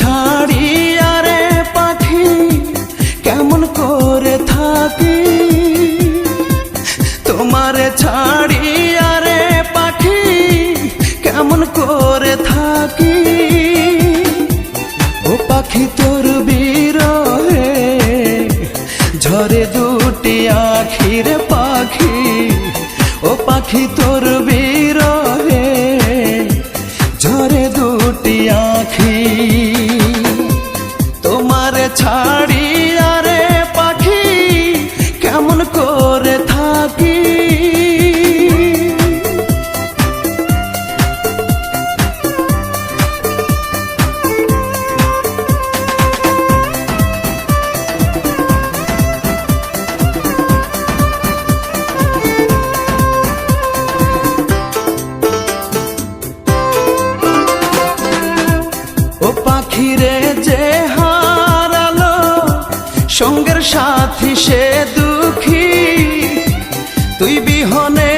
ছাড়িয়া রে পাখি কেমন করে থাকি, তোমারে ছাড়িয়া রে পাখি কেমন করে থাকি। ও পাখি তোর বিরহে ঝরে দুটি আখির পাখি, ও পাখি তোর বিরহে ঝরে দুটি আখি। তোমারে ছাড়িয়া রে পাখি কেমন করে থাকি। ও পাখিরে যে হারালো সঙ্গের সাথী সে দুঃখী, তুই বিহনে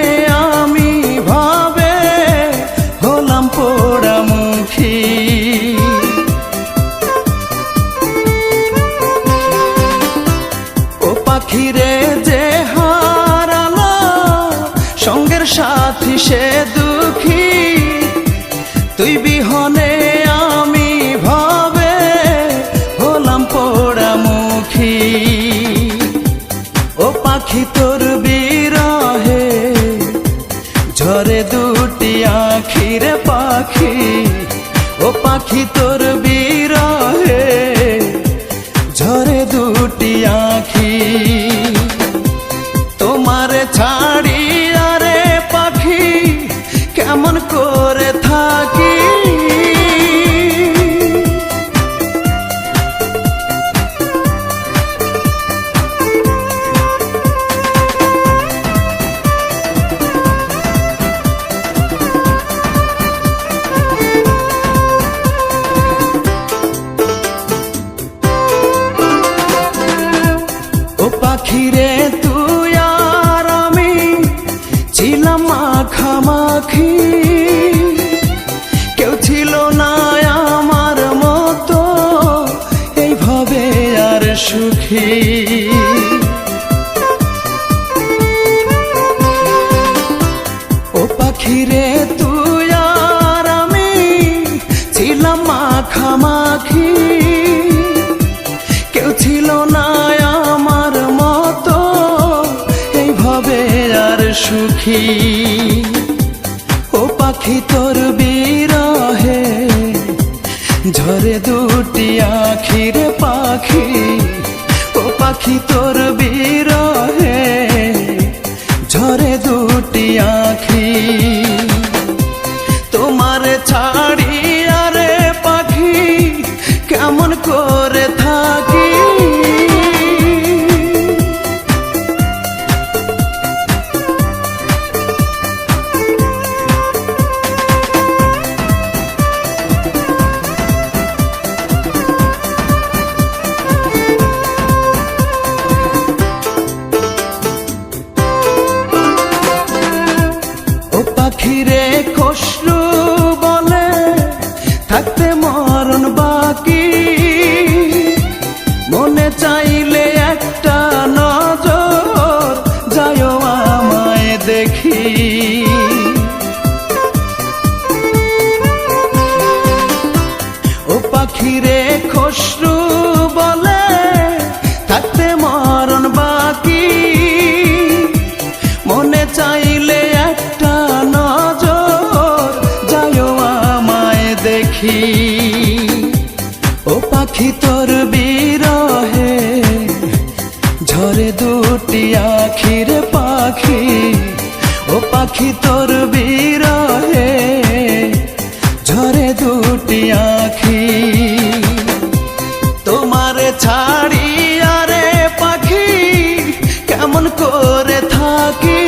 আমি ভাবে হলাম পোড়ামুখী। ও পাখিরে যে হারালো সঙ্গের সাথী সে দুঃখী, তুই বিহনে আমি ভাবে হলাম পোড়ামুখী। ও পাখি তোর বিরহে ঝরে দুটি আখির পাখি, ও পাখি তোর বিরহে ঝরে দুটি আখি। তোমারে ছাড়িয়া রে পাখি কেমন করে থাকি। ও পাখিরে তুই আর আমি ছিলাম মাখামাখি, কেউ ছিল না আমার মতো এইভাবে আর সুখী। ও পাখিরে তুই আর আমি ছিলাম মাখামাখি, কেউ ছিল না আমার মতো এইভাবে আর সুখী। ও পাখি তোর বিরহে ঝরে দুটি আখির পাখি, ও পাখি তোর বিরহে ঝরে দুটি আখি। তোমারে ছাড়িয়া রে পাখি কেমন করে থাকি। ও পাখিরে খসরু বলে থাকতে মরণ বাকি, মনে চাইলে একটা নজর যায়ও আমায় দেখি। ও পাখিরে খসরু বলে থাকতে মরণ বাকি, মনে চাইলে একটা নজর যায়ও আমায় দেখি। ও পাখি তোর বিরহে ঝরে দুটি আখির পাখি, ও পাখি তোর বিরহে ঝরে দুটি দুটি আঁখি। তোমারে ছাড়ি আরে পাখি কেমন করে থাকি।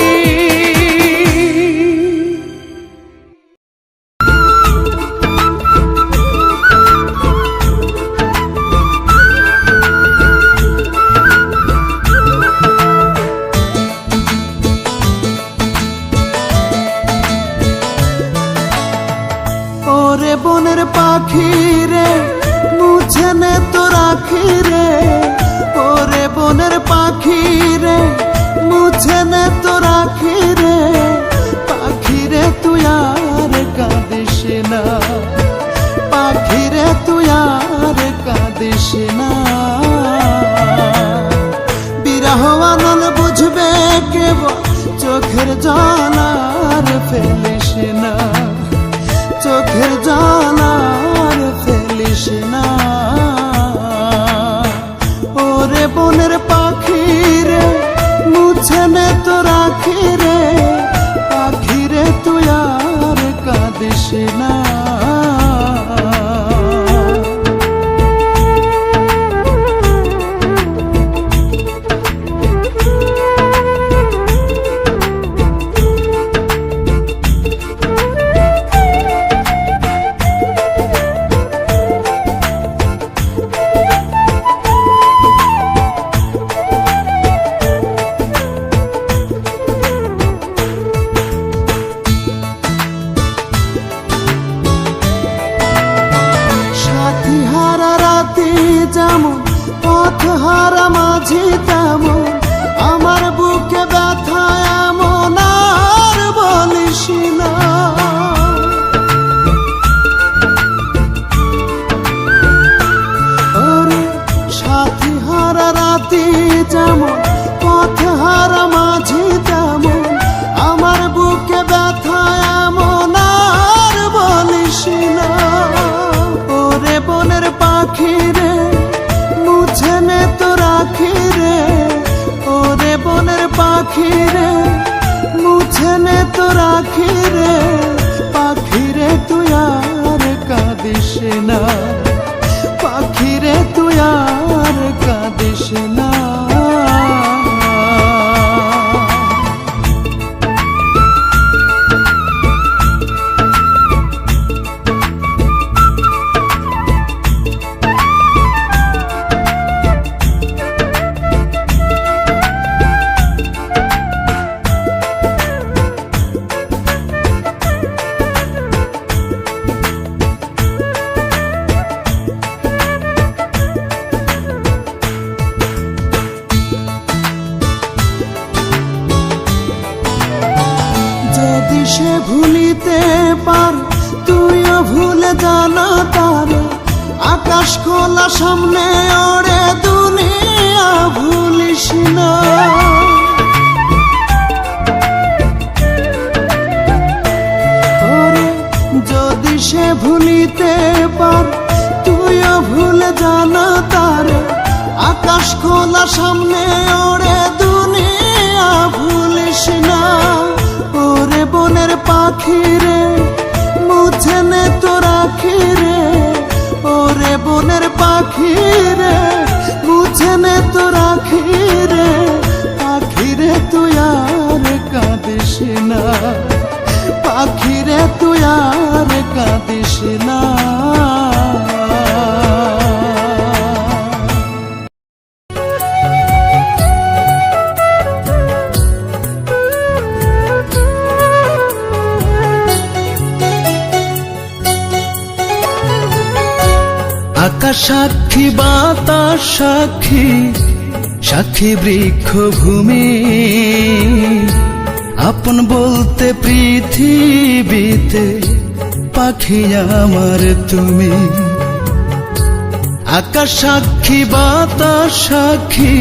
ওরে বনের পাখি রে মুছে নে তোর আখি রে। ওরে বনের পাখি রে মুছে নে তোর আখি রে। পাখি রে তুই আর কাঁদিস না, পাখি রে তুই আর কাঁদিস না। বিরহ আনল বুঝবে কেবল চোখের জল আর ফেলিস না, চোখের জল আর ফেলিস না। ওরে বনের পাখি রে মুছে নে তোর আখি রে। পাখি রে তুই আর কাঁদিস না। যেমন পথ হারা মাঝি তেমন আমার বুকে ব্যথা এমন আর বলিস না। ওরে সাথী হারা রাতি যেমন পথ হারা মাঝি তেমন আমার বুকে ব্যথা এমন আর বলিস না। ওরে বনের পাখি রে মুছে নে তোর আখি রে। ওরে বনের পাখি রে মুছে নে তোর আখি রে। পাখি রে তুই আর কাঁদিস না, পাখি রে তুই আর কাঁদিস না। যদি সে ভুলিতে পার তুইও ভুলে জানা তার। আকাশ খোলা সামনে ওরে দুনিয়া ভুলিস না। ওরে যদি সে ভুলিতে পার তুইও ভুলে জানা তার। আকাশ খোলা সামনে ওরে দুনিয়া ভুলিস না। ওরে বনের পাখি রে মুছে নে তোর আখি রে। ওরে বনের পাখি রে মুছে নে তোর আখি রে। পাখি রে তুই আর কাঁদিস না, পাখি রে তুই আর কাঁদিস না। আকাশ সাক্ষী বাতাস সাক্ষী, সাক্ষী বৃক্ষ ভূমি। আপন বলতে পৃথিবীতে পাখি আমার তুমি। আকাশ সাক্ষী বাতাস সাক্ষী,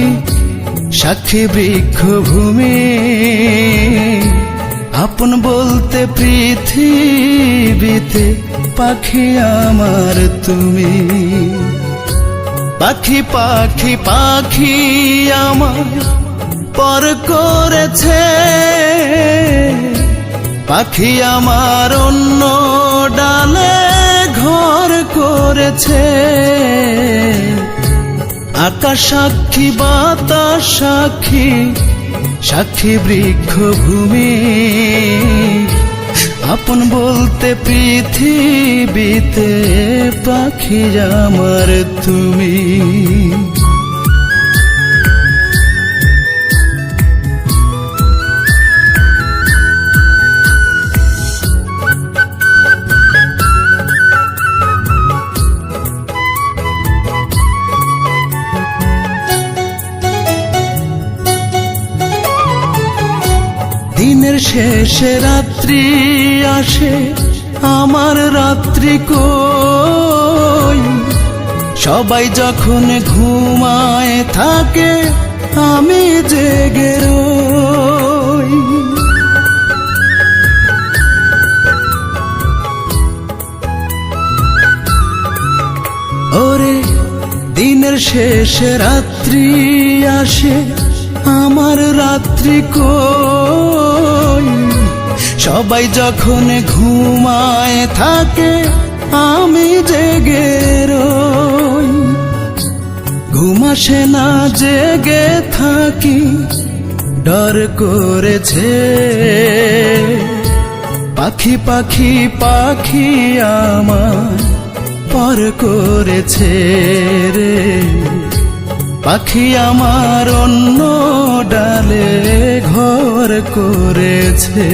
সাক্ষী বৃক্ষ ভূমি। আপন বলতে পৃথিবীতে পাখি আমার তুমি। পাখি পাখি পাখি আমার পর করেছে। পাখি আমার অন্য ডালে ঘর করেছে। আকাশ সাক্ষী, বাতাস সাক্ষী, সাক্ষী বৃক্ষ ভূমি, আপন বলতে পৃথিবীতে পাখি আমার তুমি। দিনের শেষে রাত্রি আসে, আমার রাত্রি কই, সবাই যখন ঘুমায় থাকে আমি জেগে রই। ওরে দিনের শেষে রাত্রি আসে, আমার রাত্রি কই, সবাই যখন ঘুমায় থাকে আমি জেগে রই। ঘুম আসে না জেগে থাকি, ডর করেছে পাখি পাখি পাখি আমার পর করেছে রে। পাখি আমার অন্য ডালে ঘর করেছে।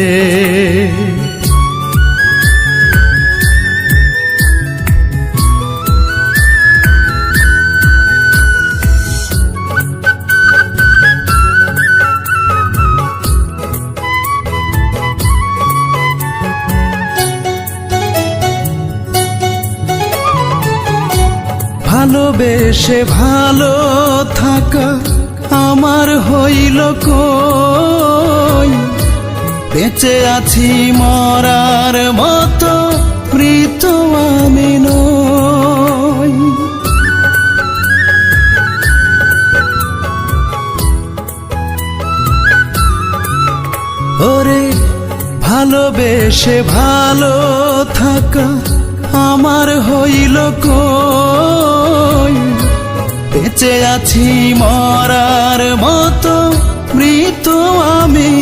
ভালোবেসে ভালো থাকা আমার হইল কই, বেঁচে আছি মরার মতো মৃত আমি নই। ওরে ভালোবেসে ভালো থাকা আমার হইল কই, বেঁচে আছি মরার মতো মৃত আমি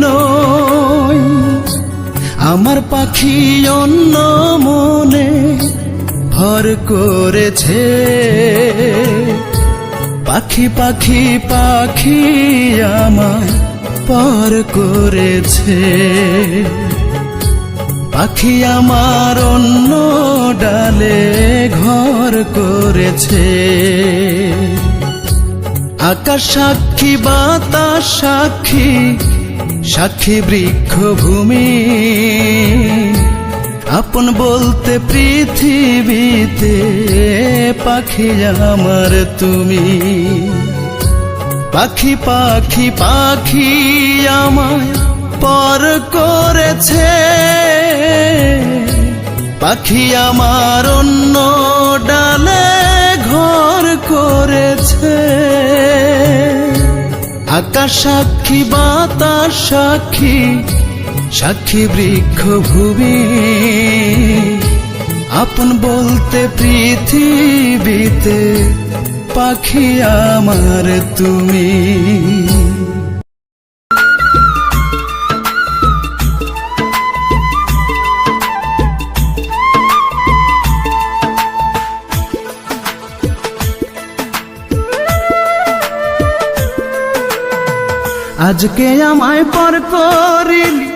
নই। আমার পাখি অন্য মনে ভর করেছে, পাখি পাখি পাখি আমায় পর করেছে। পাখি আমার অন্য ডালে ঘর করেছে। আকাশ সাক্ষী, বাতাস সাক্ষী, সাক্ষী বৃক্ষ ভূমি, আপন বলতে পৃথিবীতে পাখি আমার তুমি। পাখি পাখি পাখি আমায় পর করেছে, পাখি আমার অন্য ডালে ঘর করেছে। আকাশ সাক্ষী, বাতাস সাক্ষী, সাক্ষী বৃক্ষ ভূমি, আপন বলতে পৃথিবীতে পাখি আমার তুমি। আজকে আমায় পর করিলি,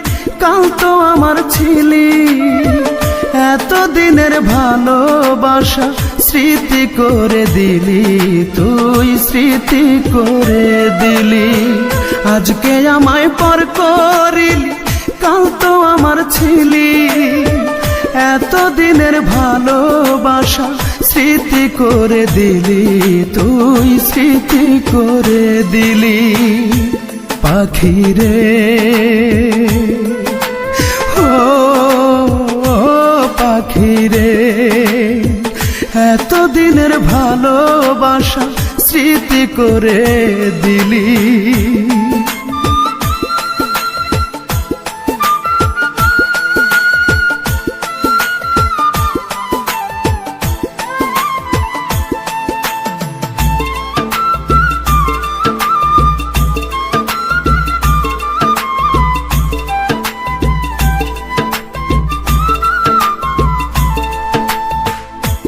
কাল তো আমার ছিলি, এতদিনের ভালোবাসা স্মৃতি করে দিলি, তুই স্মৃতি করে দিলি। আজকে আমায় পর করিলি, কাল তো আমার ছিলি, এতদিনের ভালোবাসা স্মৃতি করে দিলি, তুই স্মৃতি করে দিলি। পাখি রে ও পাখি রে, এতদিনের ভালোবাসা স্মৃতি করে দিলি।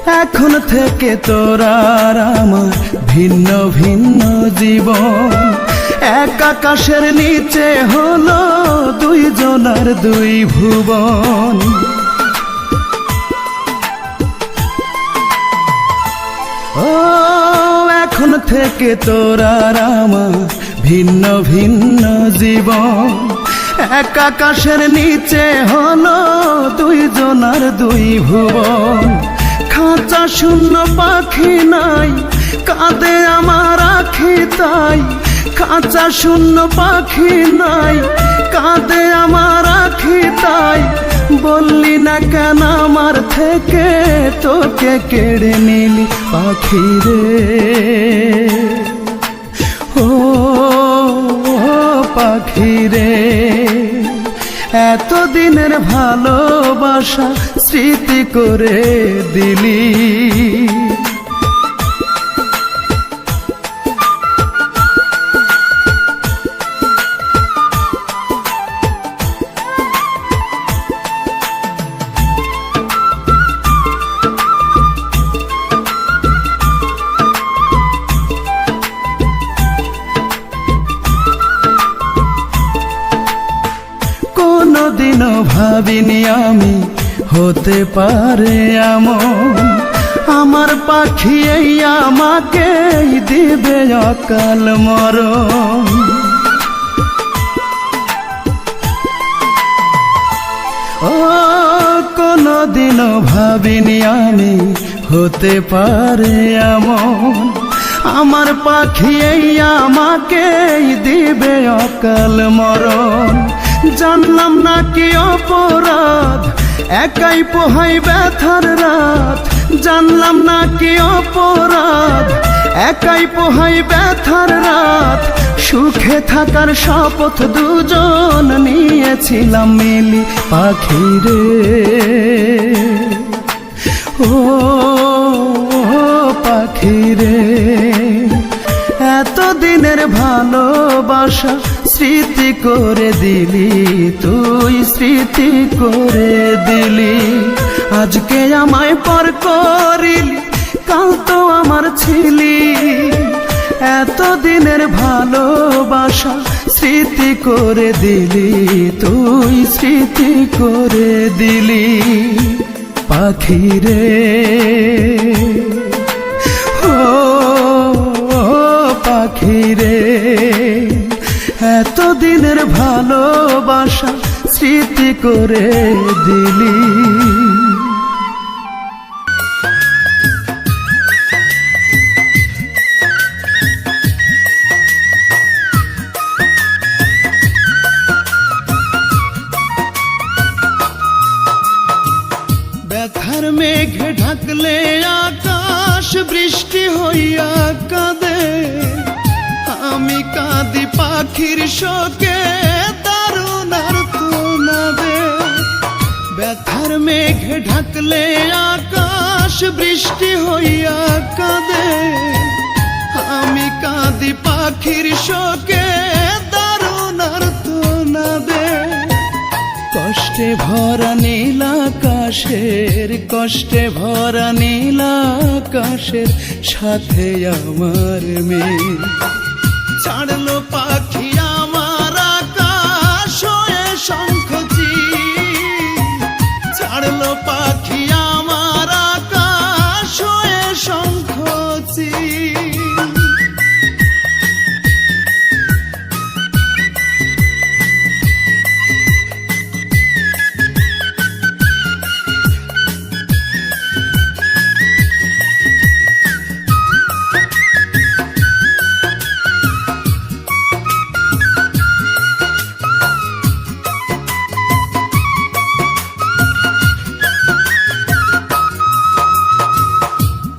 এখন থেকে তোরা আর আমার ভিন্ন ভিন্ন জীবন, এক আকাশের নিচে হলো দুইজনার দুই ভুবন। ও এখন থেকে তোরা আর আমার ভিন্ন ভিন্ন জীবন, এক আকাশের নিচে হলো দুইজনার দুই ভুবন। খাঁচা শূন্য পাখি নাই, কাঁদে আমার আখি তাই। খাঁচা শূন্য পাখি নাই, কাঁদে আমার আখি তাই। বললি না কেন আমার থেকে তোকে কেড়ে নিলি পাখি রে। ও পাখি রে, এতদিনের ভালোবাসা স্মৃতি করে দিলি। কোনদিনও ভাবিনি আমি হতে পারে এমন, আমার পাখি এই আমাকে দিবে অকাল মরণ। ও কোনদিনও ভাবিনি আমি হতে পারে এমন, আমার পাখি এই আমাকে দিবে অকাল মরণ। জানলাম না কি অপরাধ, একাই পোহাই ব্যথার রাত। জানলাম না কি অপরাধ, একাই পোহাই ব্যথার রাত। সুখে থাকার শপথ দুজন নিয়েছিলাম মিলি পাখি রে। ও পাখি রে, এতদিনের ভালোবাসা স্মৃতি করে দিলি তুই, স্মৃতি করে দিলি। আজকে আমায় পর করিলি, কাল তো আমার ছিলি। এতদিনের ভালোবাসা স্মৃতি করে দিলি তুই, স্মৃতি করে দিলি পাখি রে। ও পাখি রে, এতদিনের ভালোবাসা স্মৃতি করে দিলি। ব্যথার মেঘে ঢাকলে আকাশ বৃষ্টি হইয়া কাঁদে, আমি কাঁদি পাখির শোকে দারুণ আর্তনাদে। ব্যথার মেঘে ঢাকলে আকাশ বৃষ্টি হইয়া কাঁদে, আমি কাঁদি পাখির শোকে দারুণ আর্তনাদে। কষ্টে ভরা নীল আকাশের, কষ্টে ভরা নীল আকাশের সাথে আমার মেয়ে। ছাড়লো পাখি আমার আকাশ হয়ে শঙ্খচি, ছাড়লো পাখি আমার আকাশ হয়ে শঙ্খচি।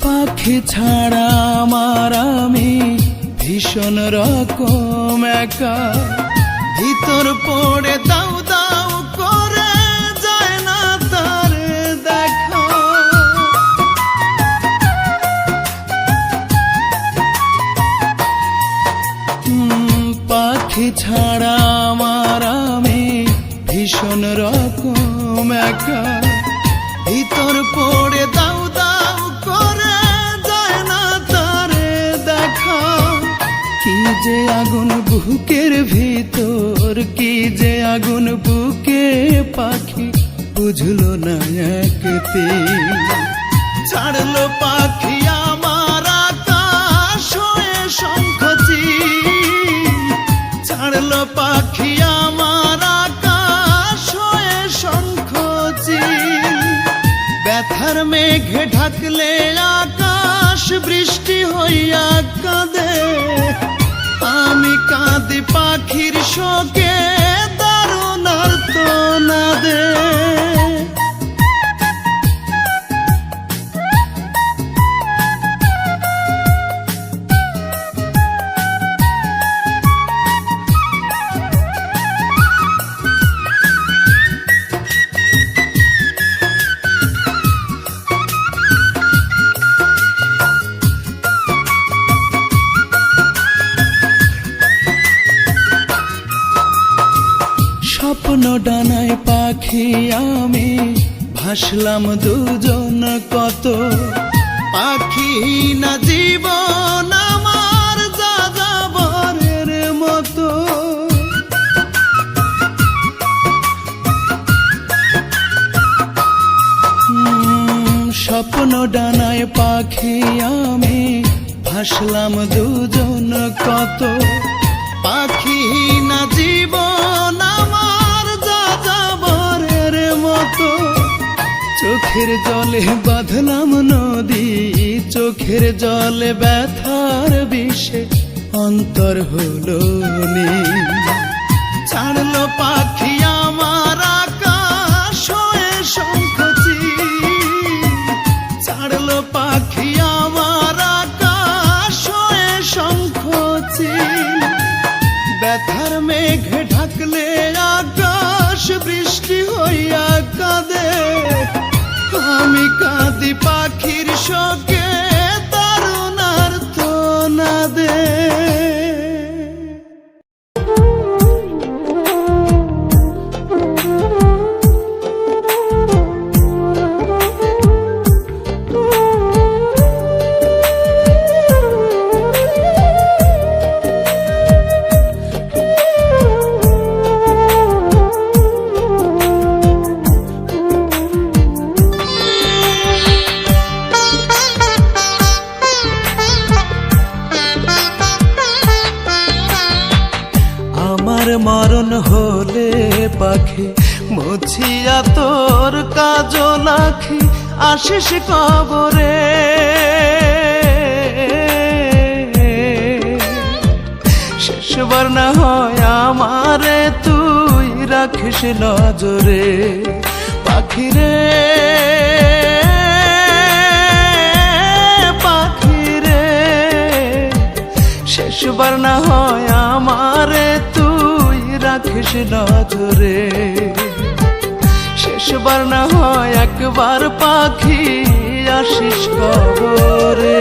পাখি ছাড়া আমার আমি ভীষণ রকম একা, ভিতর পড়ে দাউ দাউ করে যায় না তার দেখা। পাখি ছাড়া আমার আমি ভীষণ রকম একা, ভিতর পড়ে দাউ দাউ বুঝলো না একতে। ছাড়লো পাখি আমার আকাশ হয়ে শঙ্খ চিল, ছাড়লো পাখি আমার আকাশ হয়ে শঙ্খ চিল। ব্যথার মেঘে ঢাকলে আকাশ বৃষ্টি হইয়া কাঁদে, আমি কাঁদি পাখির শোকে দারুণ আর্তনাদে। স্বপ্ন ডানায় পাখি আমি ভাসলাম দুজন কত, পাখি না জীবন আমার যাযাবরের মতো। স্বপ্ন ডানায় পাখি আমি ভাসলাম দুজন কত, পাখি না জীবন আমার যাযাবরের মতো। চোখের জলে বাঁধলাম নদী, চোখের জলে ব্যথার বিষে অন্তর হলো নীল। ছাড়লো পাখি আমার আকাশ হয়ে শঙ্খ চিল, ছাড়লো পাখি আমার আকাশ হয়ে শঙ্খ চিল। ব্যথার মেঘ ঢাকলে আকাশ বৃষ্টি হইয়া কাঁদে, আমি কাঁদি পাখির শোকে দারুণ আর্তনাদে। মরণ হলে পাখি মুছিয়া তোর কাজল আখি আসিস কবরে। শেষবার না হয় আমারে তুই রাখিস নজরে, পাখিরে পাখিরে। শেষবার না হয় আমারে তুই রাখিস নজরে, শেষবার না হয় একবার পাখি আসিস কবরে।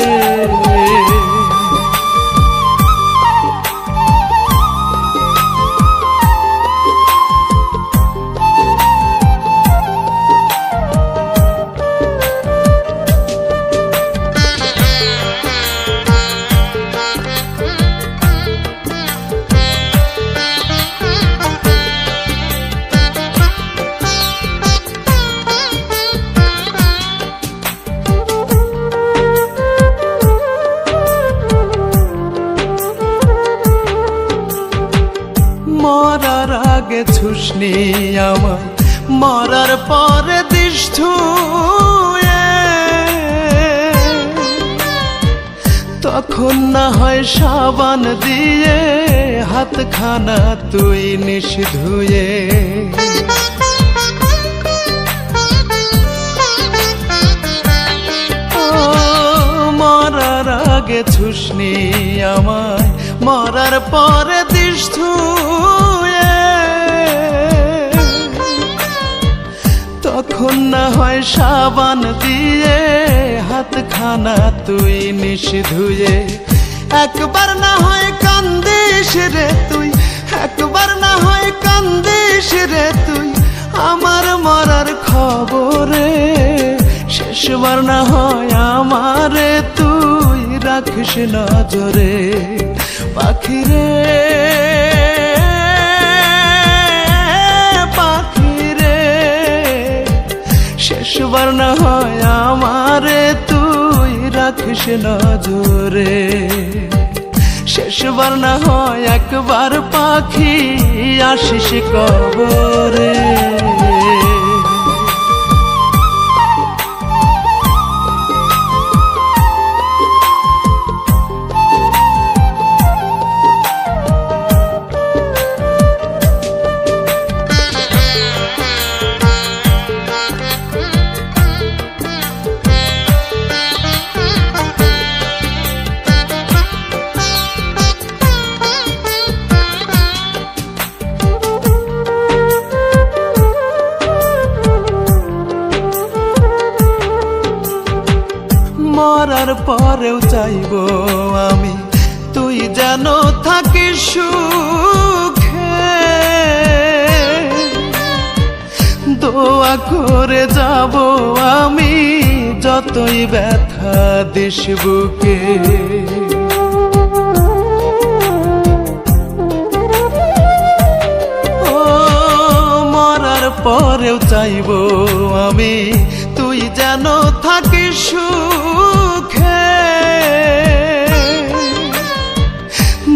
মরার আগে ছুসনি আমায়, মরার পরে দিস ছুঁয়ে। তখন না হয় সাবান দিয়ে হাতখানা তুই নিস ধুয়ে। মরার আগে ছুসনি আমায়, মরার পরে দিস ছুঁয়ে। তখন না হয় সাবান দিয়ে হাতখানা তুই নিস ধুয়ে। একবার না হয় কান্দিস রে তুই, একবার না হয় কান্দিস রে তুই আমার মরার খবরে। শেষবার না হয় আমারে তুই রাখিস নজরে, পাখিরে পাখিরে। শেষবার না হয় আমারে তুই রাখিস নজরে, শেষবার না হয় একবার পাখি আসিস কবরে। মরার পরেও চাইবো আমি তুই যেন থাকিস সুখে, দোয়া করে যাব আমি যতই ব্যথা দিস বুকে। ও মরার পরেও চাইবো আমি তুই যেন থাকিস সুখে,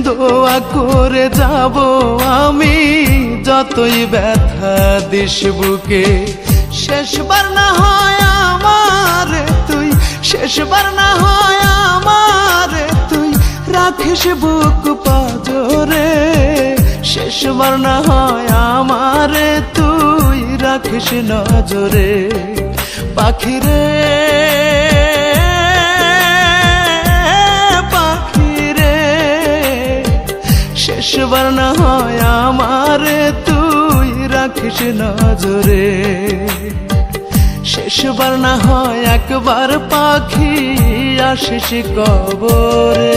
দোয়া করে যাব আমি যতই ব্যথা দিস বুকে। শেষবার না হয় আমার তুই, শেষবার না হয় আমার তুই রাখিস বুক পাজরে, শেষবার না হয় আমার তুই রাখিস নজরে। পাখিরে পাখিরে শেষবার না হয় আমারে তুই রাখিস নজরে, শেষবার না হয় একবার পাখি আসিস কবরে।